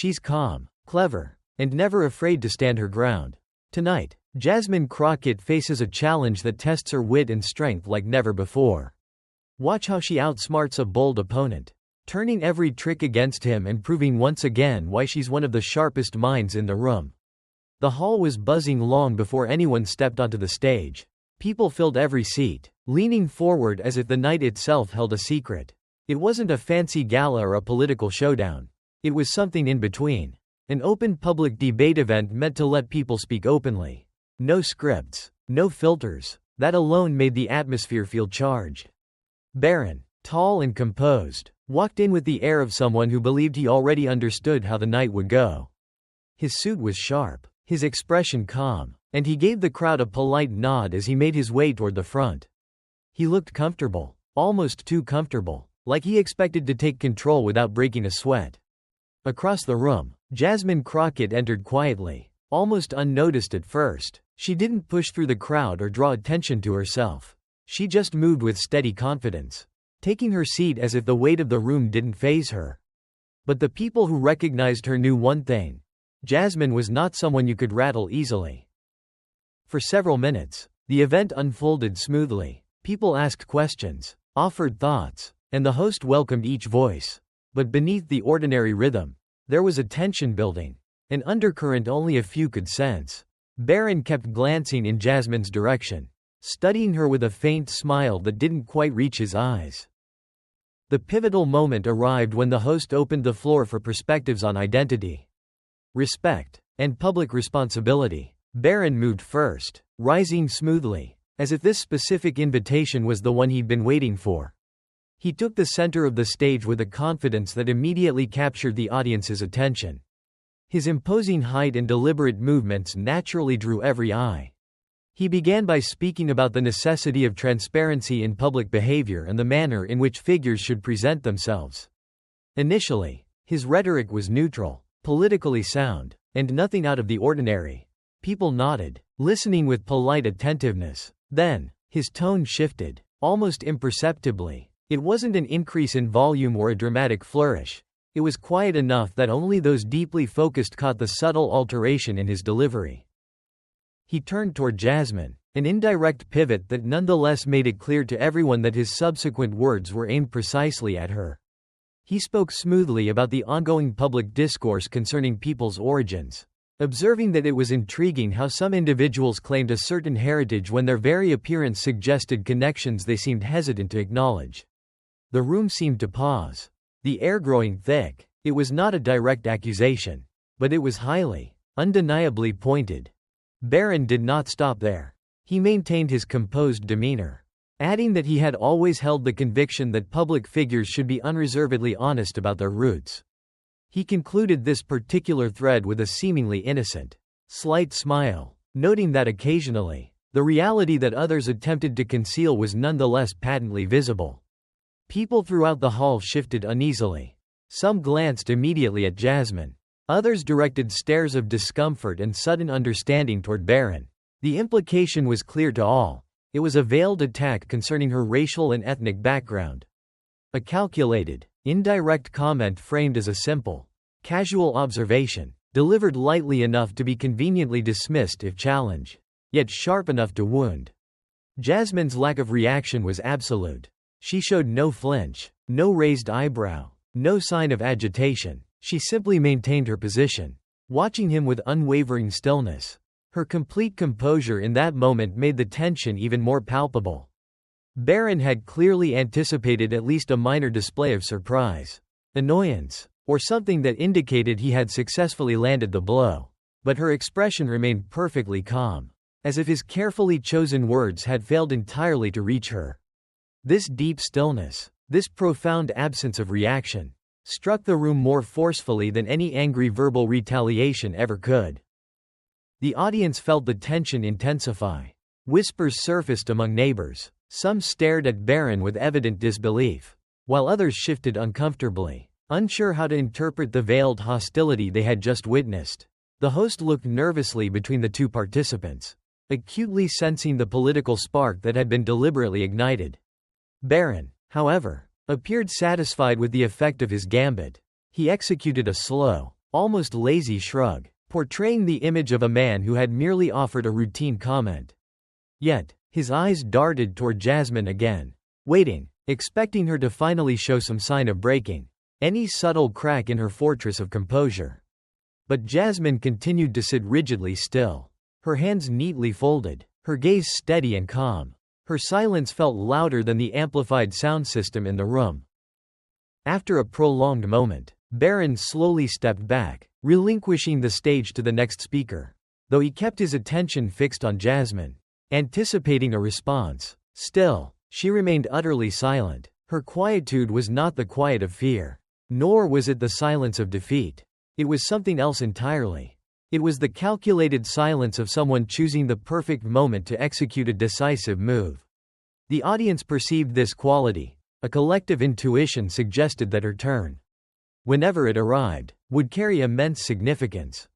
She's calm, clever, and never afraid to stand her ground. Tonight, Jasmine Crockett faces a challenge that tests her wit and strength like never before. Watch how she outsmarts a bold opponent, turning every trick against him and proving once again why she's one of the sharpest minds in the room. The hall was buzzing long before anyone stepped onto the stage. People filled every seat, leaning forward as if the night itself held a secret. It wasn't a fancy gala or a political showdown. It was something in between. An open public debate event meant to let people speak openly. No scripts, no filters. That alone made the atmosphere feel charged. Barron, tall and composed, walked in with the air of someone who believed he already understood how the night would go. His suit was sharp, his expression calm, and he gave the crowd a polite nod as he made his way toward the front. He looked comfortable, almost too comfortable, like he expected to take control without breaking a sweat. Across the room, Jasmine Crockett entered quietly, almost unnoticed at first. She didn't push through the crowd or draw attention to herself. She just moved with steady confidence, taking her seat as if the weight of the room didn't faze her. But the people who recognized her knew one thing: Jasmine was not someone you could rattle easily. For several minutes, the event unfolded smoothly. People asked questions, offered thoughts, and the host welcomed each voice. But beneath the ordinary rhythm, there was a tension building, an undercurrent only a few could sense. Barron kept glancing in Jasmine's direction, studying her with a faint smile that didn't quite reach his eyes. The pivotal moment arrived when the host opened the floor for perspectives on identity, respect, and public responsibility. Barron moved first, rising smoothly, as if this specific invitation was the one he'd been waiting for. He took the center of the stage with a confidence that immediately captured the audience's attention. His imposing height and deliberate movements naturally drew every eye. He began by speaking about the necessity of transparency in public behavior and the manner in which figures should present themselves. Initially, his rhetoric was neutral, politically sound, and nothing out of the ordinary. People nodded, listening with polite attentiveness. Then, his tone shifted, almost imperceptibly. It wasn't an increase in volume or a dramatic flourish. It was quiet enough that only those deeply focused caught the subtle alteration in his delivery. He turned toward Jasmine, an indirect pivot that nonetheless made it clear to everyone that his subsequent words were aimed precisely at her. He spoke smoothly about the ongoing public discourse concerning people's origins, observing that it was intriguing how some individuals claimed a certain heritage when their very appearance suggested connections they seemed hesitant to acknowledge. The room seemed to pause, the air growing thick. It was not a direct accusation, but it was highly, undeniably pointed. Barron did not stop there. He maintained his composed demeanor, adding that he had always held the conviction that public figures should be unreservedly honest about their roots. He concluded this particular thread with a seemingly innocent, slight smile, noting that occasionally, the reality that others attempted to conceal was nonetheless patently visible. People throughout the hall shifted uneasily. Some glanced immediately at Jasmine. Others directed stares of discomfort and sudden understanding toward Barron. The implication was clear to all. It was a veiled attack concerning her racial and ethnic background. A calculated, indirect comment framed as a simple, casual observation, delivered lightly enough to be conveniently dismissed if challenged, yet sharp enough to wound. Jasmine's lack of reaction was absolute. She showed no flinch, no raised eyebrow, no sign of agitation. She simply maintained her position, watching him with unwavering stillness. Her complete composure in that moment made the tension even more palpable. Barron had clearly anticipated at least a minor display of surprise, annoyance, or something that indicated he had successfully landed the blow. But her expression remained perfectly calm, as if his carefully chosen words had failed entirely to reach her. This deep stillness, this profound absence of reaction, struck the room more forcefully than any angry verbal retaliation ever could. The audience felt the tension intensify. Whispers surfaced among neighbors. Some stared at Barron with evident disbelief, while others shifted uncomfortably, unsure how to interpret the veiled hostility they had just witnessed. The host looked nervously between the two participants, acutely sensing the political spark that had been deliberately ignited. Barron, however, appeared satisfied with the effect of his gambit. He executed a slow, almost lazy shrug, portraying the image of a man who had merely offered a routine comment. Yet, his eyes darted toward Jasmine again, waiting, expecting her to finally show some sign of breaking any subtle crack in her fortress of composure. But Jasmine continued to sit rigidly still, her hands neatly folded, her gaze steady and calm. Her silence felt louder than the amplified sound system in the room. After a prolonged moment, Barron slowly stepped back, relinquishing the stage to the next speaker, though he kept his attention fixed on Jasmine, anticipating a response. Still, she remained utterly silent. Her quietude was not the quiet of fear, nor was it the silence of defeat. It was something else entirely. It was the calculated silence of someone choosing the perfect moment to execute a decisive move. The audience perceived this quality. A collective intuition suggested that her turn, whenever it arrived, would carry immense significance.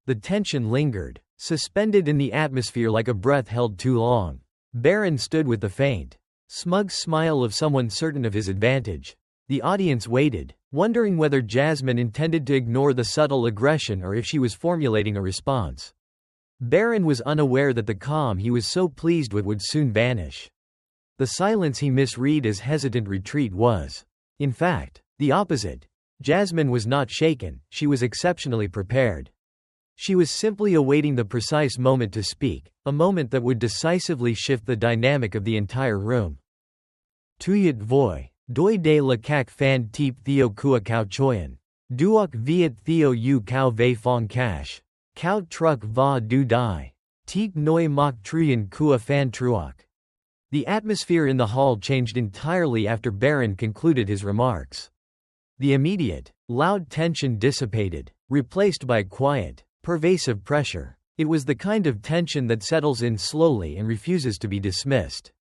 The tension lingered, suspended in the atmosphere like a breath held too long. Barron stood with the faint, smug smile of someone certain of his advantage. The audience waited, wondering whether Jasmine intended to ignore the subtle aggression or if she was formulating a response. Barron was unaware that the calm he was so pleased with would soon vanish. The silence he misread as hesitant retreat was, in fact, the opposite. Jasmine was not shaken, she was exceptionally prepared. She was simply awaiting the precise moment to speak, a moment that would decisively shift the dynamic of the entire room. Tuyet voi. Doi de la kak fan teep theo kua kao choyan. Duok viet theo u kao vei fong cash. Kao truck va du dai. Teep noi mok truyen kua fan truok. The atmosphere in the hall changed entirely after Barron concluded his remarks. The immediate, loud tension dissipated, replaced by quiet, pervasive pressure. It was the kind of tension that settles in slowly and refuses to be dismissed.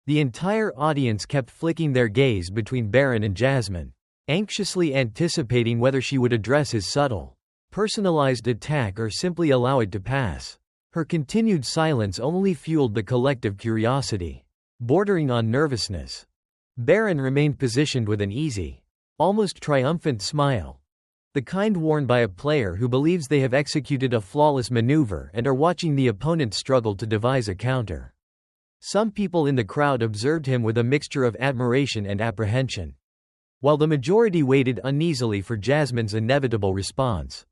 The entire audience kept flicking their gaze between Barron and Jasmine, anxiously anticipating whether she would address his subtle, personalized attack or simply allow it to pass. Her continued silence only fueled the collective curiosity, bordering on nervousness. Barron remained positioned with an easy, almost triumphant smile, the kind worn by a player who believes they have executed a flawless maneuver and are watching the opponent struggle to devise a counter. Some people in the crowd observed him with a mixture of admiration and apprehension, while the majority waited uneasily for Jasmine's inevitable response.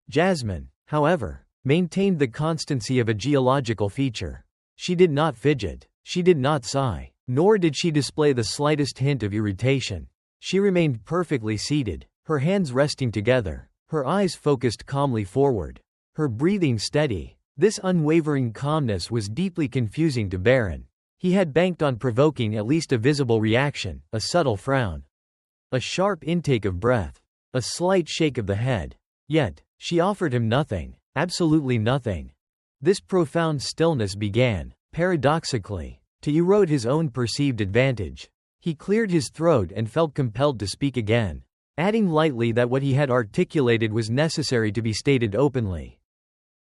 Jasmine, however, maintained the constancy of a geological feature. She did not fidget, she did not sigh, nor did she display the slightest hint of irritation. She remained perfectly seated, her hands resting together, her eyes focused calmly forward, her breathing steady. This unwavering calmness was deeply confusing to Barron. He had banked on provoking at least a visible reaction, a subtle frown, a sharp intake of breath, a slight shake of the head. Yet, she offered him nothing, absolutely nothing. This profound stillness began, paradoxically, to erode his own perceived advantage. He cleared his throat and felt compelled to speak again, adding lightly that what he had articulated was necessary to be stated openly,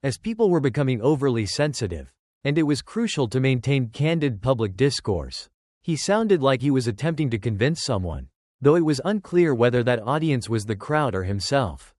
as people were becoming overly sensitive, and it was crucial to maintain candid public discourse. He sounded like he was attempting to convince someone, though it was unclear whether that audience was the crowd or himself.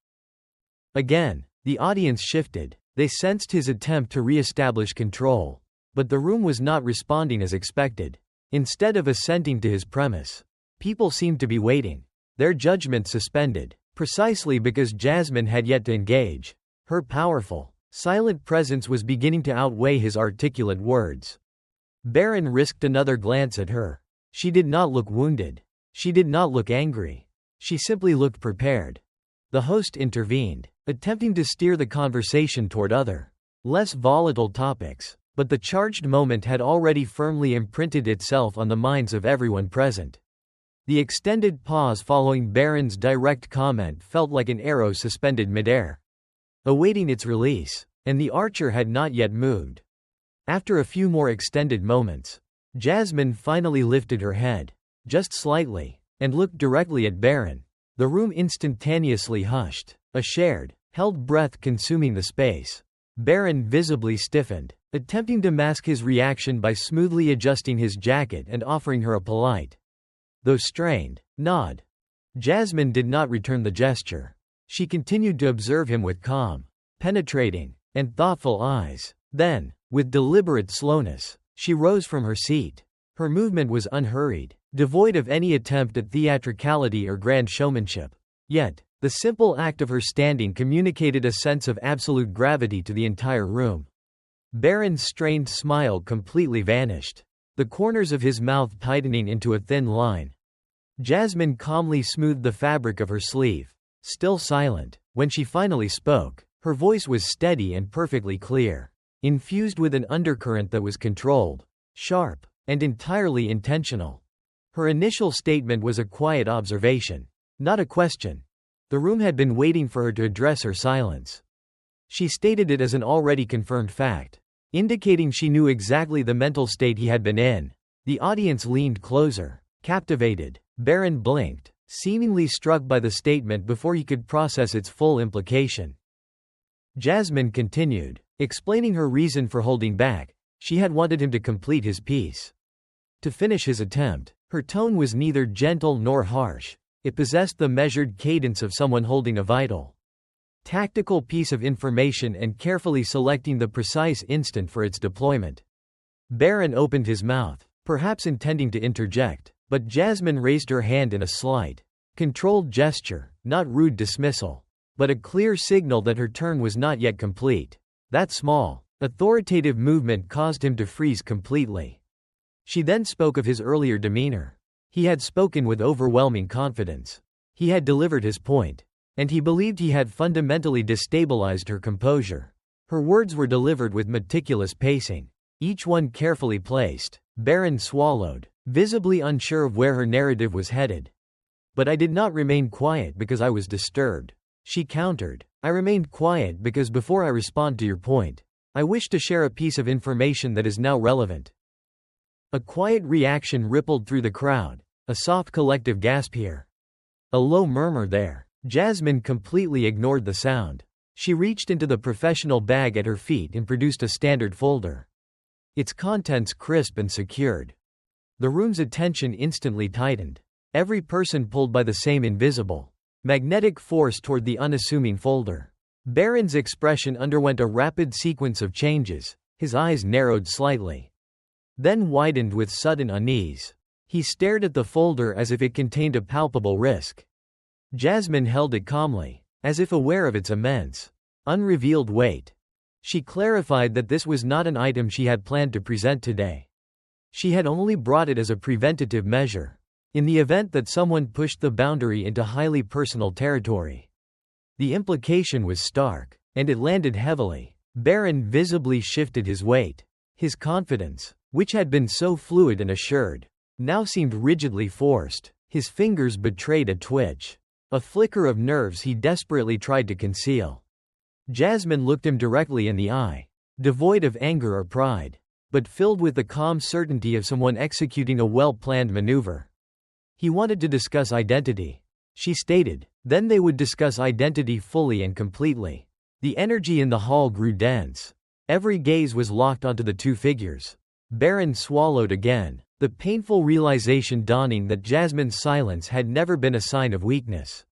Again, the audience shifted. They sensed his attempt to re-establish control, but the room was not responding as expected. Instead of assenting to his premise, people seemed to be waiting, their judgment suspended, precisely because Jasmine had yet to engage. Her powerful, silent presence was beginning to outweigh his articulate words. Barron risked another glance at her. She did not look wounded. She did not look angry. She simply looked prepared. The host intervened, attempting to steer the conversation toward other, less volatile topics, but the charged moment had already firmly imprinted itself on the minds of everyone present. The extended pause following Barron's direct comment felt like an arrow suspended midair, awaiting its release, and the archer had not yet moved. After a few more extended moments, Jasmine finally lifted her head, just slightly, and looked directly at Barron. The room instantaneously hushed, a shared, held breath consuming the space. Barron visibly stiffened, attempting to mask his reaction by smoothly adjusting his jacket and offering her a polite, though strained, nod. Jasmine did not return the gesture. She continued to observe him with calm, penetrating, and thoughtful eyes. Then, with deliberate slowness, she rose from her seat. Her movement was unhurried, devoid of any attempt at theatricality or grand showmanship. Yet, the simple act of her standing communicated a sense of absolute gravity to the entire room. Barron's strained smile completely vanished, the corners of his mouth tightening into a thin line. Jasmine calmly smoothed the fabric of her sleeve. Still silent, when she finally spoke, her voice was steady and perfectly clear, infused with an undercurrent that was controlled, sharp, and entirely intentional. Her initial statement was a quiet observation, not a question. The room had been waiting for her to address her silence. She stated it as an already confirmed fact, indicating she knew exactly the mental state he had been in. The audience leaned closer, captivated. Barron blinked, seemingly struck by the statement before he could process its full implication. Jasmine continued, explaining her reason for holding back. She had wanted him to complete his piece. To finish his attempt, her tone was neither gentle nor harsh. It possessed the measured cadence of someone holding a vital, tactical piece of information and carefully selecting the precise instant for its deployment. Barron opened his mouth, perhaps intending to interject, but Jasmine raised her hand in a slight, controlled gesture, not rude dismissal, but a clear signal that her turn was not yet complete. That small, authoritative movement caused him to freeze completely. She then spoke of his earlier demeanor. He had spoken with overwhelming confidence. He had delivered his point, and he believed he had fundamentally destabilized her composure. Her words were delivered with meticulous pacing, each one carefully placed. Barron swallowed, visibly unsure of where her narrative was headed. But I did not remain quiet because I was disturbed, she countered. I remained quiet because before I respond to your point, I wish to share a piece of information that is now relevant. A quiet reaction rippled through the crowd, a soft collective gasp here, a low murmur there. Jasmine completely ignored the sound. She reached into the professional bag at her feet and produced a standard folder, its contents crisp and secured. The room's attention instantly tightened. Every person pulled by the same invisible, magnetic force toward the unassuming folder. Barron's expression underwent a rapid sequence of changes. His eyes narrowed slightly, then widened with sudden unease. He stared at the folder as if it contained a palpable risk. Jasmine held it calmly, as if aware of its immense, unrevealed weight. She clarified that this was not an item she had planned to present today. She had only brought it as a preventative measure, in the event that someone pushed the boundary into highly personal territory. The implication was stark, and it landed heavily. Barron visibly shifted his weight. His confidence, which had been so fluid and assured, now seemed rigidly forced. His fingers betrayed a twitch, a flicker of nerves he desperately tried to conceal. Jasmine looked him directly in the eye, devoid of anger or pride, but filled with the calm certainty of someone executing a well-planned maneuver. He wanted to discuss identity, she stated. Then they would discuss identity fully and completely. The energy in the hall grew dense. Every gaze was locked onto the two figures. Barron swallowed again, the painful realization dawning that Jasmine's silence had never been a sign of weakness.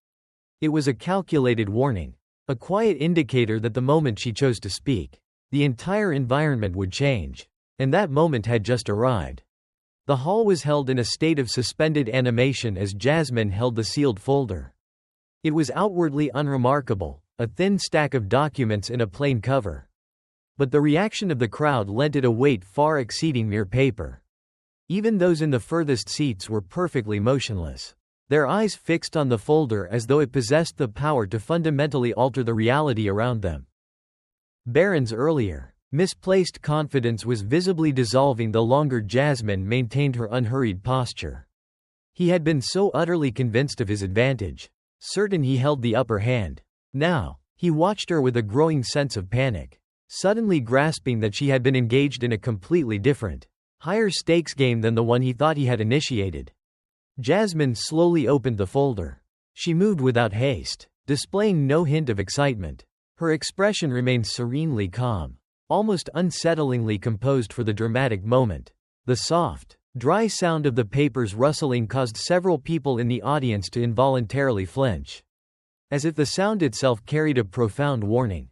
It was a calculated warning, a quiet indicator that the moment she chose to speak, the entire environment would change. And that moment had just arrived. The hall was held in a state of suspended animation as Jasmine held the sealed folder. It was outwardly unremarkable, a thin stack of documents in a plain cover. But the reaction of the crowd lent it a weight far exceeding mere paper. Even those in the furthest seats were perfectly motionless, their eyes fixed on the folder as though it possessed the power to fundamentally alter the reality around them. Barron's earlier, misplaced confidence was visibly dissolving the longer Jasmine maintained her unhurried posture. He had been so utterly convinced of his advantage, certain he held the upper hand. Now, he watched her with a growing sense of panic, suddenly grasping that she had been engaged in a completely different, higher stakes game than the one he thought he had initiated. Jasmine slowly opened the folder. She moved without haste, displaying no hint of excitement. Her expression remained serenely calm, almost unsettlingly composed for the dramatic moment. The soft, dry sound of the paper's rustling caused several people in the audience to involuntarily flinch. as if the sound itself carried a profound warning.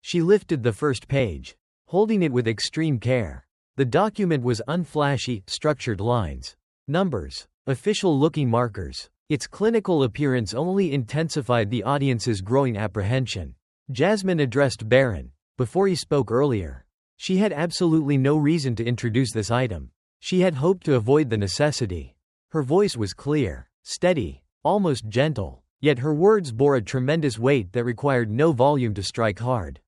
She lifted the first page, holding it with extreme care. The document was unflashy, structured lines, numbers, official-looking markers. Its clinical appearance only intensified the audience's growing apprehension. Jasmine addressed Barron, before he spoke earlier. She had absolutely no reason to introduce this item. She had hoped to avoid the necessity. Her voice was clear, steady, almost gentle, yet her words bore a tremendous weight that required no volume to strike hard.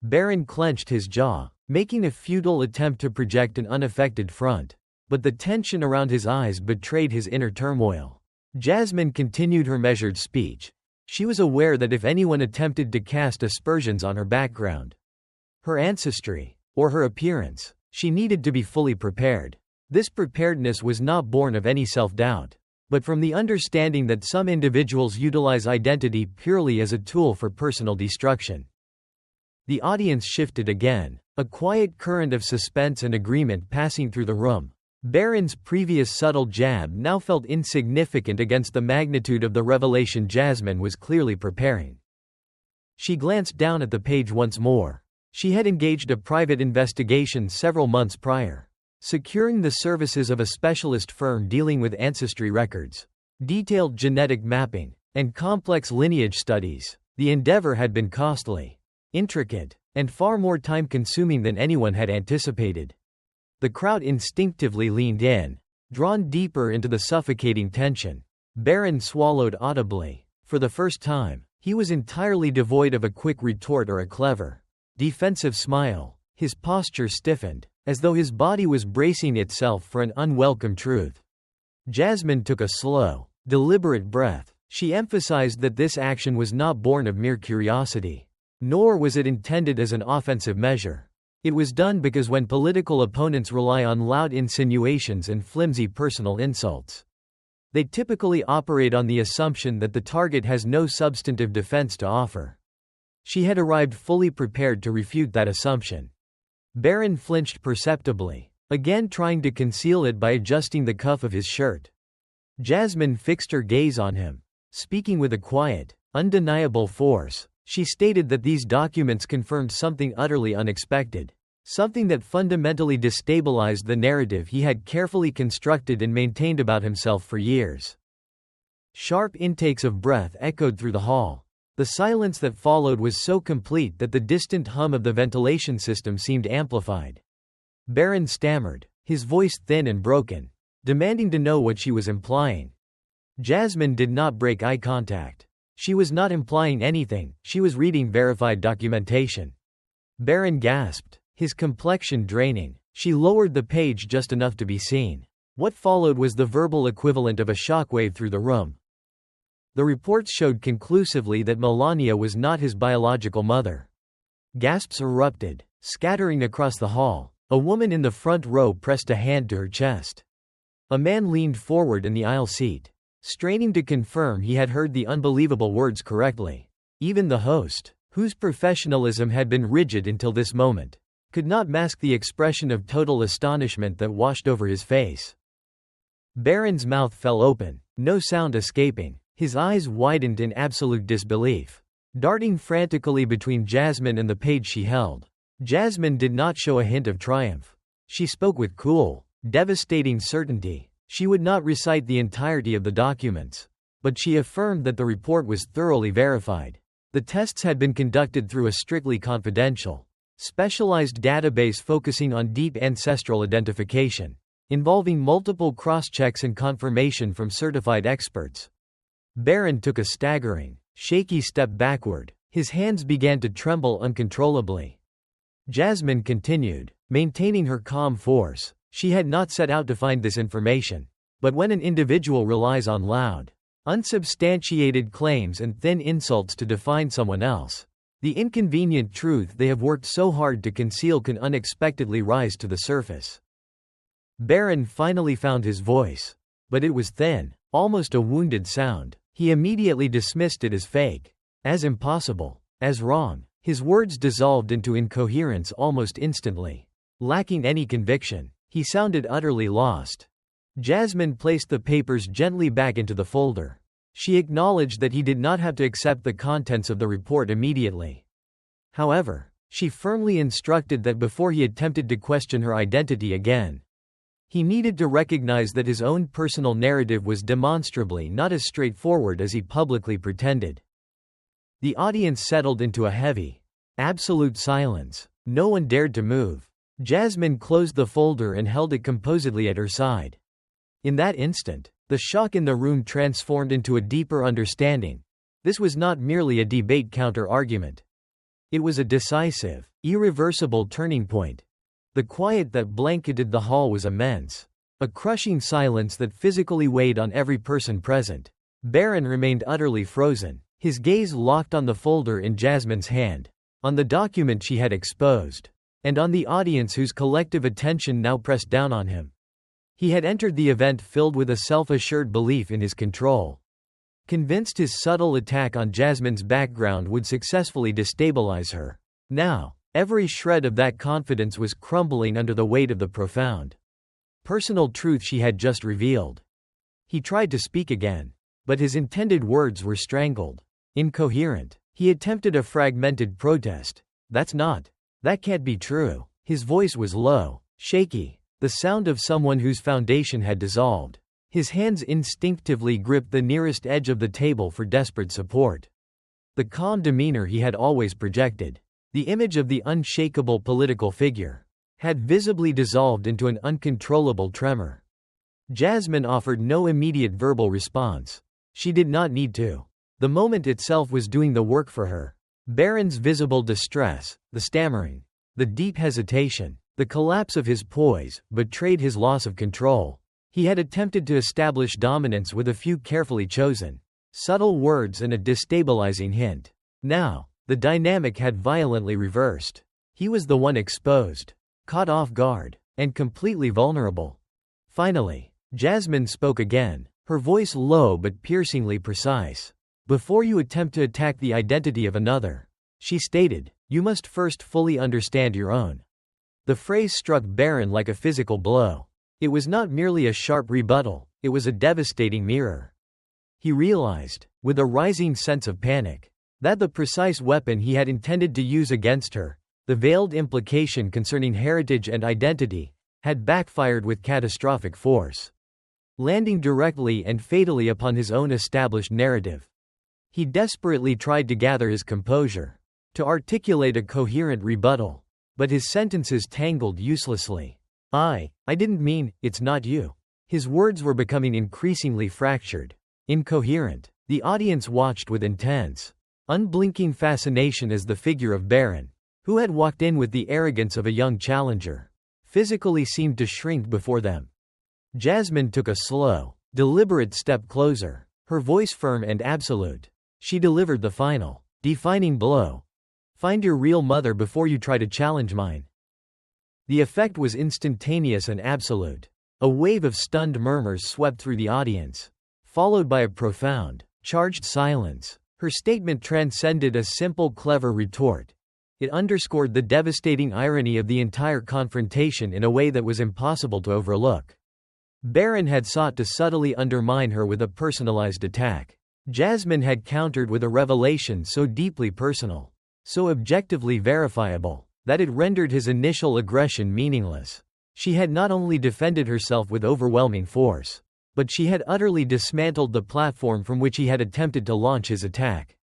Barron clenched his jaw, making a futile attempt to project an unaffected front, but the tension around his eyes betrayed his inner turmoil. Jasmine continued her measured speech. She was aware that if anyone attempted to cast aspersions on her background, her ancestry, or her appearance, she needed to be fully prepared. This preparedness was not born of any self-doubt, but from the understanding that some individuals utilize identity purely as a tool for personal destruction. The audience shifted again, a quiet current of suspense and agreement passing through the room. Barron's previous subtle jab now felt insignificant against the magnitude of the revelation Jasmine was clearly preparing. She glanced down at the page once more. She had engaged a private investigation several months prior, securing the services of a specialist firm dealing with ancestry records, detailed genetic mapping, and complex lineage studies. The endeavor had been costly, intricate, and far more time-consuming than anyone had anticipated. The crowd instinctively leaned in, drawn deeper into the suffocating tension. Barron swallowed audibly. For the first time, he was entirely devoid of a quick retort or a clever, defensive smile. His posture stiffened, as though his body was bracing itself for an unwelcome truth. Jasmine took a slow, deliberate breath. She emphasized that this action was not born of mere curiosity, nor was it intended as an offensive measure. It was done because when political opponents rely on loud insinuations and flimsy personal insults, they typically operate on the assumption that the target has no substantive defense to offer. She had arrived fully prepared to refute that assumption. Barron flinched perceptibly, again trying to conceal it by adjusting the cuff of his shirt. Jasmine fixed her gaze on him, speaking with a quiet, undeniable force. She stated that these documents confirmed something utterly unexpected, something that fundamentally destabilized the narrative he had carefully constructed and maintained about himself for years. Sharp intakes of breath echoed through the hall. The silence that followed was so complete that the distant hum of the ventilation system seemed amplified. Barron stammered, his voice thin and broken, demanding to know what she was implying. Jasmine did not break eye contact. She was not implying anything, she was reading verified documentation. Barron gasped, his complexion draining. She lowered the page just enough to be seen. What followed was the verbal equivalent of a shockwave through the room. The reports showed conclusively that Melania was not his biological mother. Gasps erupted, scattering across the hall. A woman in the front row pressed a hand to her chest. A man leaned forward in the aisle seat, straining to confirm he had heard the unbelievable words correctly. Even the host, whose professionalism had been rigid until this moment, could not mask the expression of total astonishment that washed over his face. Barron's mouth fell open, no sound escaping. His eyes widened in absolute disbelief, darting frantically between Jasmine and the page she held. Jasmine did not show a hint of triumph. She spoke with cool, devastating certainty. She would not recite the entirety of the documents, but she affirmed that the report was thoroughly verified. The tests had been conducted through a strictly confidential, specialized database focusing on deep ancestral identification, involving multiple cross-checks and confirmation from certified experts. Barron took a staggering, shaky step backward. His hands began to tremble uncontrollably. Jasmine continued, maintaining her calm force. She had not set out to find this information. But when an individual relies on loud, unsubstantiated claims and thin insults to define someone else, the inconvenient truth they have worked so hard to conceal can unexpectedly rise to the surface. Barron finally found his voice. But it was thin, almost a wounded sound. He immediately dismissed it as fake, as impossible, as wrong. His words dissolved into incoherence almost instantly. Lacking any conviction, he sounded utterly lost. Jasmine placed the papers gently back into the folder. She acknowledged that he did not have to accept the contents of the report immediately. However, she firmly instructed that before he attempted to question her identity again, he needed to recognize that his own personal narrative was demonstrably not as straightforward as he publicly pretended. The audience settled into a heavy, absolute silence. No one dared to move. Jasmine closed the folder and held it composedly at her side. In that instant, the shock in the room transformed into a deeper understanding. This was not merely a debate counter-argument. It was a decisive, irreversible turning point. The quiet that blanketed the hall was immense. A crushing silence that physically weighed on every person present. Barron remained utterly frozen, his gaze locked on the folder in Jasmine's hand, on the document she had exposed, and on the audience whose collective attention now pressed down on him. He had entered the event filled with a self-assured belief in his control. Convinced his subtle attack on Jasmine's background would successfully destabilize her. Now, every shred of that confidence was crumbling under the weight of the profound, personal truth she had just revealed. He tried to speak again, but his intended words were strangled, incoherent. He attempted a fragmented protest. That can't be true." His voice was low, shaky, the sound of someone whose foundation had dissolved. His hands instinctively gripped the nearest edge of the table for desperate support. The calm demeanor he had always projected, the image of the unshakable political figure, had visibly dissolved into an uncontrollable tremor. Jasmine offered no immediate verbal response. She did not need to. The moment itself was doing the work for her. Barron's visible distress, the stammering, the deep hesitation, the collapse of his poise, betrayed his loss of control. He had attempted to establish dominance with a few carefully chosen, subtle words and a destabilizing hint. Now, the dynamic had violently reversed. He was the one exposed, caught off guard, and completely vulnerable. Finally, Jasmine spoke again, her voice low but piercingly precise. "Before you attempt to attack the identity of another," she stated, "you must first fully understand your own." The phrase struck Barron like a physical blow. It was not merely a sharp rebuttal, it was a devastating mirror. He realized, with a rising sense of panic, that the precise weapon he had intended to use against her, the veiled implication concerning heritage and identity, had backfired with catastrophic force, landing directly and fatally upon his own established narrative. He desperately tried to gather his composure, to articulate a coherent rebuttal, but his sentences tangled uselessly. I didn't mean, it's not you." His words were becoming increasingly fractured, incoherent. The audience watched with intense, unblinking fascination as the figure of Barron, who had walked in with the arrogance of a young challenger, physically seemed to shrink before them. Jasmine took a slow, deliberate step closer, her voice firm and absolute. She delivered the final, defining blow. "Find your real mother before you try to challenge mine." The effect was instantaneous and absolute. A wave of stunned murmurs swept through the audience, followed by a profound, charged silence. Her statement transcended a simple, clever retort. It underscored the devastating irony of the entire confrontation in a way that was impossible to overlook. Barron had sought to subtly undermine her with a personalized attack. Jasmine had countered with a revelation so deeply personal, so objectively verifiable, that it rendered his initial aggression meaningless. She had not only defended herself with overwhelming force, but she had utterly dismantled the platform from which he had attempted to launch his attack.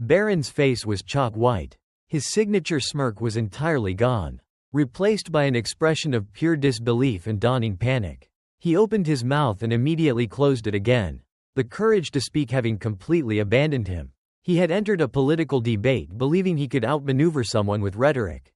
Barron's face was chalk white. His signature smirk was entirely gone, replaced by an expression of pure disbelief and dawning panic. He opened his mouth and immediately closed it again, the courage to speak having completely abandoned him. He had entered a political debate believing he could outmaneuver someone with rhetoric.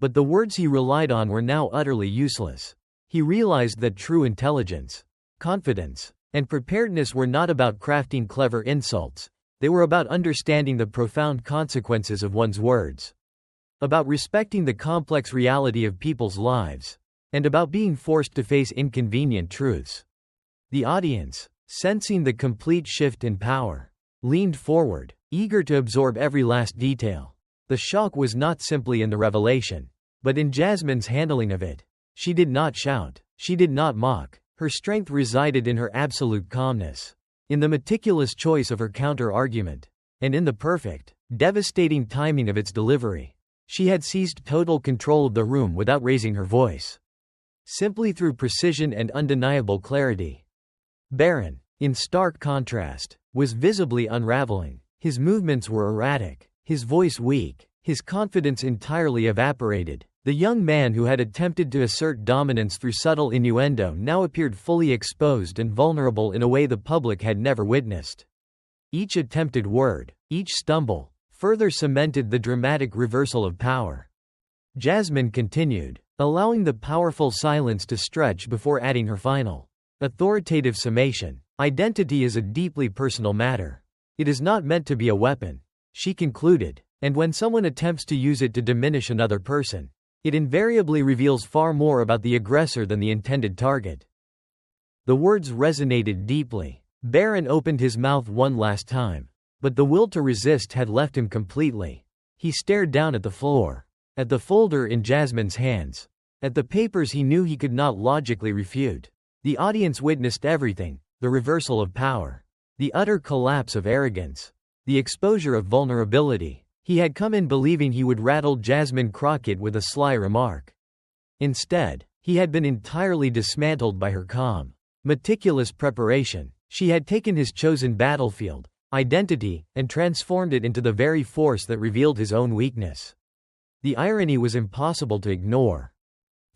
But the words he relied on were now utterly useless. He realized that true intelligence, confidence, and preparedness were not about crafting clever insults, they were about understanding the profound consequences of one's words, about respecting the complex reality of people's lives, and about being forced to face inconvenient truths. The audience, sensing the complete shift in power, leaned forward, eager to absorb every last detail. The shock was not simply in the revelation, but in Jasmine's handling of it. She did not shout, she did not mock, her strength resided in her absolute calmness. in the meticulous choice of her counter-argument, and in the perfect, devastating timing of its delivery. She had seized total control of the room without raising her voice. Simply through precision and undeniable clarity. Barron, in stark contrast, was visibly unraveling. His movements were erratic, his voice weak, his confidence entirely evaporated. The young man who had attempted to assert dominance through subtle innuendo now appeared fully exposed and vulnerable in a way the public had never witnessed. Each attempted word, each stumble, further cemented the dramatic reversal of power. Jasmine continued, allowing the powerful silence to stretch before adding her final, authoritative summation. Identity is a deeply personal matter. It is not meant to be a weapon, she concluded, and when someone attempts to use it to diminish another person, it invariably reveals far more about the aggressor than the intended target. The words resonated deeply. Barron opened his mouth one last time, but the will to resist had left him completely. He stared down at the floor, at the folder in Jasmine's hands, at the papers he knew he could not logically refute. The audience witnessed everything, the reversal of power, the utter collapse of arrogance, the exposure of vulnerability. He had come in believing he would rattle Jasmine Crockett with a sly remark. Instead, he had been entirely dismantled by her calm, meticulous preparation. She had taken his chosen battlefield, identity, and transformed it into the very force that revealed his own weakness. The irony was impossible to ignore.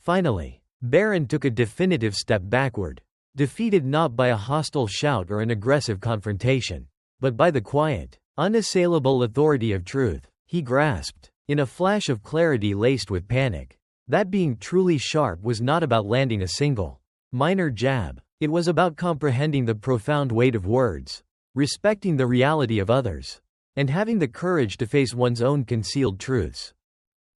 Finally, Barron took a definitive step backward, defeated not by a hostile shout or an aggressive confrontation, but by the quiet, unassailable authority of truth. He grasped, in a flash of clarity laced with panic, that being truly sharp was not about landing a single, minor jab. It was about comprehending the profound weight of words, respecting the reality of others, and having the courage to face one's own concealed truths.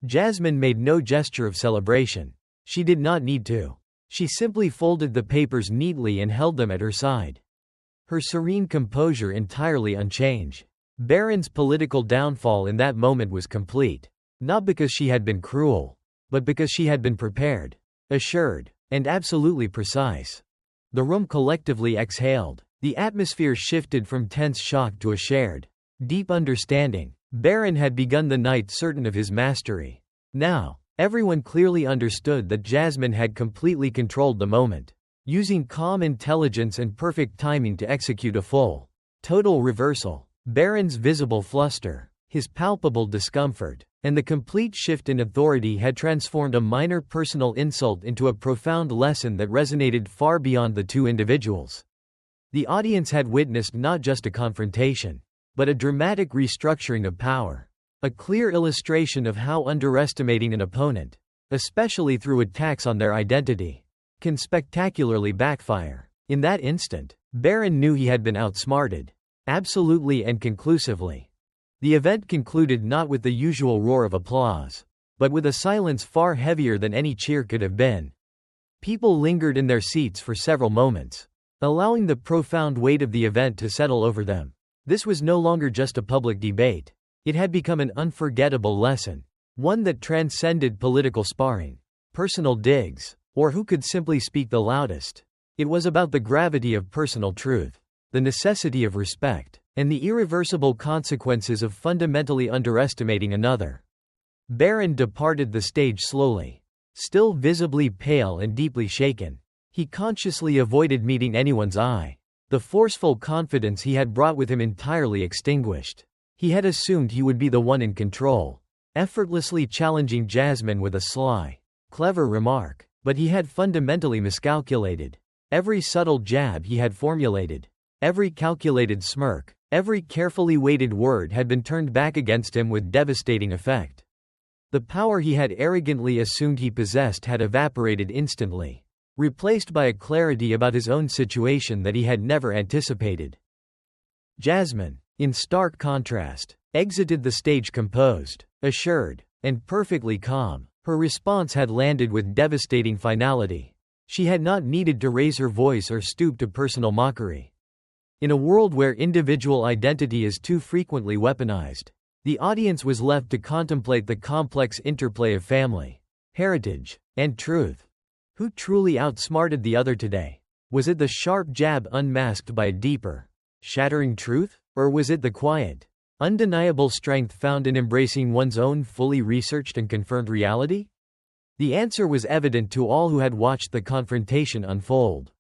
Jasmine made no gesture of celebration. She did not need to. She simply folded the papers neatly and held them at her side, her serene composure entirely unchanged. Barron's political downfall in that moment was complete, not because she had been cruel, but because she had been prepared, assured, and absolutely precise. The room collectively exhaled. The atmosphere shifted from tense shock to a shared, deep understanding. Barron had begun the night certain of his mastery. Now, everyone clearly understood that Jasmine had completely controlled the moment, using calm intelligence and perfect timing to execute a full, total reversal. Barron's visible fluster, his palpable discomfort, and the complete shift in authority had transformed a minor personal insult into a profound lesson that resonated far beyond the two individuals. The audience had witnessed not just a confrontation, but a dramatic restructuring of power, a clear illustration of how underestimating an opponent, especially through attacks on their identity, can spectacularly backfire. In that instant, Barron knew he had been outsmarted, absolutely and conclusively. The event concluded not with the usual roar of applause, but with a silence far heavier than any cheer could have been. People lingered in their seats for several moments, allowing the profound weight of the event to settle over them. This was no longer just a public debate. It had become an unforgettable lesson, one that transcended political sparring, personal digs, or who could simply speak the loudest. It was about the gravity of personal truth, the necessity of respect, and the irreversible consequences of fundamentally underestimating another. Barron departed the stage slowly, still visibly pale and deeply shaken. He consciously avoided meeting anyone's eye. The forceful confidence he had brought with him entirely extinguished. He had assumed he would be the one in control, effortlessly challenging Jasmine with a sly, clever remark, but he had fundamentally miscalculated. Every subtle jab he had formulated, every calculated smirk, every carefully weighted word had been turned back against him with devastating effect. The power he had arrogantly assumed he possessed had evaporated instantly, replaced by a clarity about his own situation that he had never anticipated. Jasmine, in stark contrast, exited the stage composed, assured, and perfectly calm. Her response had landed with devastating finality. She had not needed to raise her voice or stoop to personal mockery. In a world where individual identity is too frequently weaponized, the audience was left to contemplate the complex interplay of family, heritage, and truth. Who truly outsmarted the other today? Was it the sharp jab unmasked by a deeper, shattering truth? Or was it the quiet, undeniable strength found in embracing one's own fully researched and confirmed reality? The answer was evident to all who had watched the confrontation unfold.